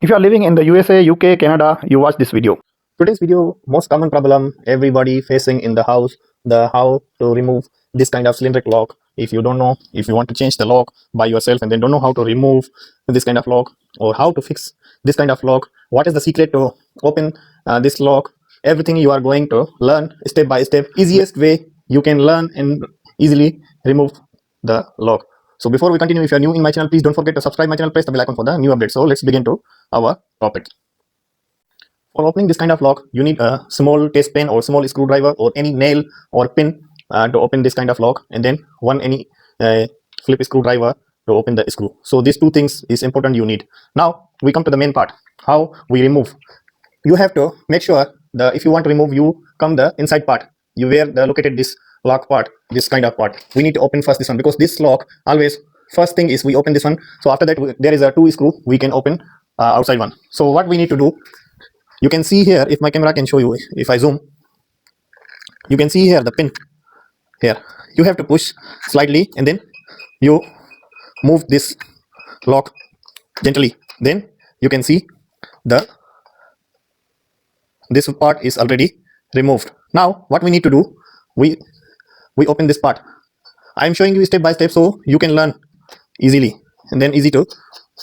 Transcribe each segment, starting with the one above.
If you are living in the USA, UK, Canada, you watch this video. Today's video, most common problem everybody facing in the house, the how to remove this kind of cylindric lock. If you don't know, if you want to change the lock by yourself and then don't know how to remove this kind of lock or how to fix this kind of lock, what is the secret to open this lock, everything you are going to learn step by step, easiest way you can learn and easily remove the lock. So before we continue, if you are new in my channel, please don't forget to subscribe my channel, press the bell icon for the new updates. So let's begin to our topic. For opening this kind of lock, you need a small test pen or small screwdriver or any nail or pin to open this kind of lock, and then any flip screwdriver to open the screw. So these two things is important you need. Now we come to the main part, how we remove. You have to make sure if you want to remove, you come the inside part, you where the located this lock part, this kind of part. We need to open first this one, because this lock always first thing is we open this one. So after that there is a two screw we can open outside one. So what we need to do, you can see here, if my camera can show you, if I zoom, you can see here the pin here. You have to push slightly and then you move this lock gently, then you can see this part is already removed. Now what we need to do, we open this part. I am showing you step by step so you can learn easily and then easy to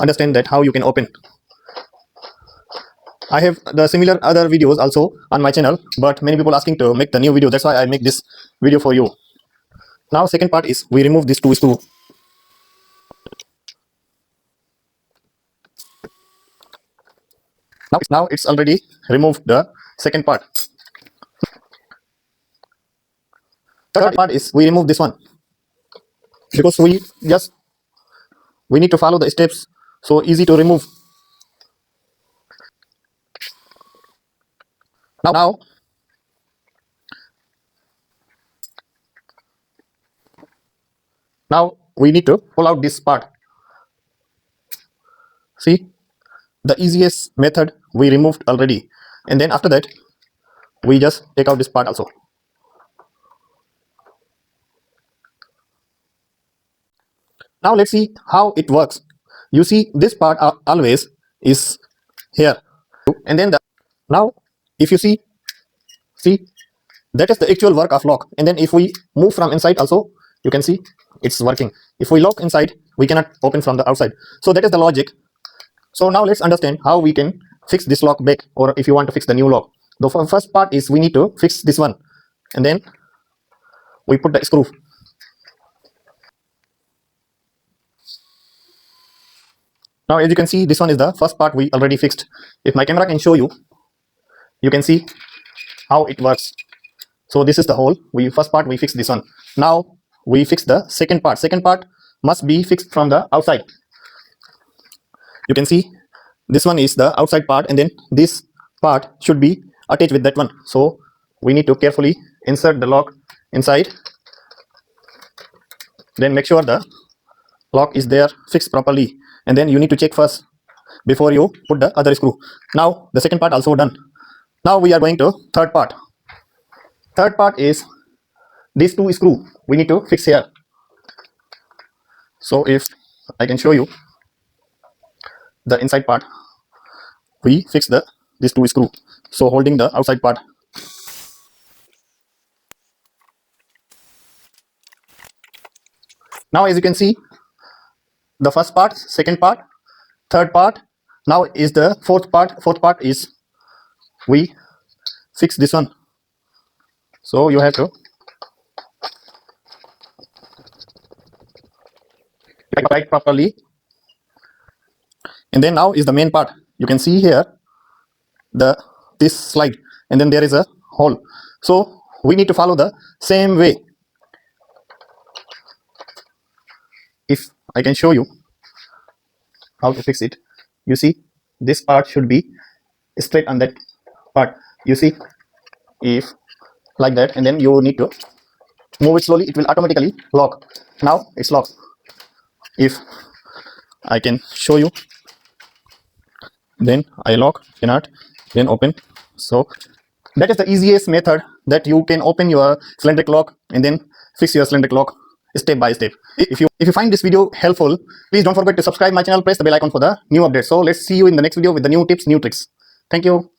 understand that how you can open. I have the similar other videos also on my channel, but many people asking to make the new video, that's why I make this video for you. Now second part is we remove this two screw. Now it's already removed the second part. Third part is we remove this one, because we need to follow the steps, so easy to remove. Now we need to pull out this part. See, the easiest method we removed already, and then after that we just take out this part also. Now let's see how it works. You see this part always is here, and then now if you see that is the actual work of lock. And then if we move from inside also, you can see it's working. If we lock inside, we cannot open from the outside. So that is the logic. So now let's understand how we can fix this lock back, or if you want to fix the new lock. The first part is we need to fix this one, and then we put the screw. Now as you can see, this one is the first part we already fixed. If my camera can show you, you can see how it works. So this is the hole. First part we fixed this one. Now we fix the second part. Second part must be fixed from the outside. You can see this one is the outside part, and then this part should be attached with that one. So we need to carefully insert the lock inside, then make sure the lock is there fixed properly, and then you need to check first before you put the other screw. Now the second part also done. Now we are going to third part. Third part is these two screw we need to fix here. So if I can show you the inside part, we fix these two screw, so holding the outside part. Now as you can see, the first part, second part, third part, now is the fourth part. Fourth part is we fix this one. So you have to tight properly. And then now is the main part. You can see here this slide, and then there is a hole. So we need to follow the same way. If I can show you how to fix it, you see this part should be straight on that part. You see, if like that, and then you need to move it slowly, it will automatically lock. Now it's locked. If I can show you, then I lock, cannot, then open. So that is the easiest method that you can open your cylindric lock and then fix your cylindric lock step by step. If you find this video helpful, please don't forget to subscribe my channel, press the bell icon for the new updates. So let's see you in the next video with the new tips, new tricks. Thank you.